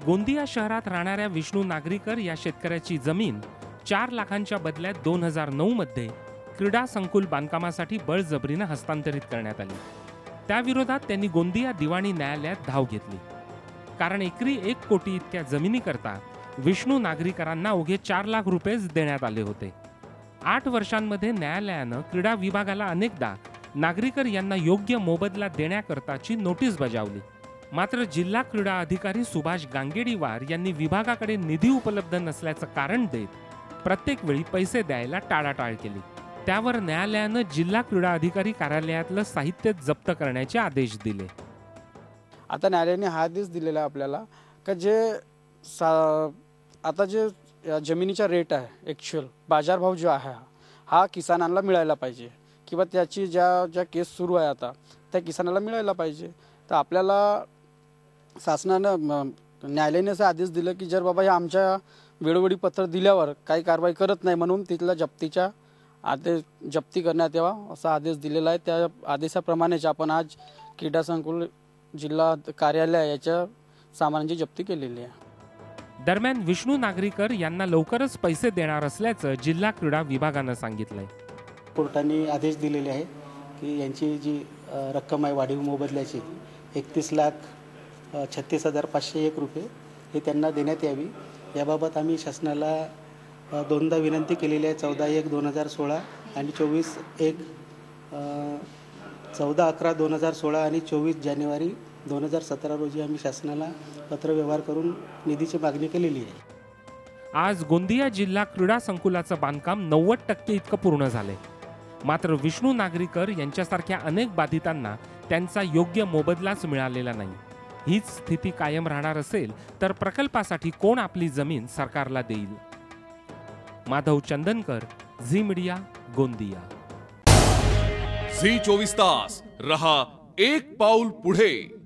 गोंदिया शहरात राहणाऱ्या विष्णू नागरीकर या शेतकऱ्याची जमीन 4 लाखांच्या बदल्यात 2009 मध्ये क्रीडा संकुल बांधकामासाठी बळजबरीने हस्तांतरित करण्यात आली। त्याविरोधात त्यांनी गोंदिया दिवाणी न्यायालयात धाव घेतली, कारण एकरी 1 कोटी इतक्या जमिनीकरता विष्णू नागरीकरांना अवघे 4 लाख रुपयेच देण्यात आले होते। 8 वर्षांमध्ये न्यायालयानं क्रीडा विभागाला अनेकदा नागरीकर यांना योग्य मोबदला देण्याकरताची नोटीस बजावली, मात्र जिल्हा क्रीडा अधिकारी सुभाष गांगेडीवार यांनी विभागाकडे निधी उपलब्ध नसल्याचं कारण देत प्रत्येक वेळी पैसे द्यायला टाळाटाळ केली। त्यावर न्यायालयानं जिल्हा क्रीडा अधिकारी कार्यालयातलं साहित्य जप्त करण्याचे आदेश दिले। आता न्यायालयाने हा आदेश दिलेला आपल्याला का जे आता जे जमिनीचा रेट आहे, ॲक्च्युअल बाजारभाव जो आहे हा किसानांना मिळायला पाहिजे किंवा त्याची ज्या केस सुरू आहे आता त्या किसानाला मिळायला पाहिजे। तर आपल्याला शासनानं न्यायालयाने असा आदेश दिला की जर बाबा हे आमच्या वेळोवेळी पत्र दिल्यावर काही कारवाई करत नाही म्हणून तिथला जप्ती करण्यात यावा असा आदेश दिलेला आहे। त्या आदेशाप्रमाणेच आपण आज क्रीडा संकुल जिल्हा कार्यालय याच्या सामानांची जप्ती केलेली आहे। दरम्यान विष्णू नागरीकर यांना लवकरच पैसे देणार असल्याचं जिल्हा क्रीडा विभागानं सांगितलंय। कोर्टाने आदेश दिलेले आहे की यांची जी रक्कम आहे वाढीव मोबदल्याची 31,36,501 रुपये हे त्यांना देण्यात यावी। याबाबत आम्ही शासनाला दोनदा विनंती केलेली आहे, 14/1/2016 आणि 14/11/2016 आणि 24 जानेवारी 2017 रोजी आम्ही शासनाला पत्रव्यवहार करून निधीची मागणी केलेली आहे। आज गोंदिया जिल्हा क्रीडा संकुलाचं बांधकाम 90% इतकं पूर्ण झालंय, मात्र विष्णू नागरीकर यांच्यासारख्या अनेक बाधितांना त्यांचा योग्य मोबदलाच मिळालेला नाही। हीच स्थिती कायम राहणार असेल तर प्रकल्पासाठी कोण आपली जमीन सरकारला देईल? माधव चंदनकर, झी मीडिया, गोंदिया। झी 24 तास रहा एक पाऊल पुढे।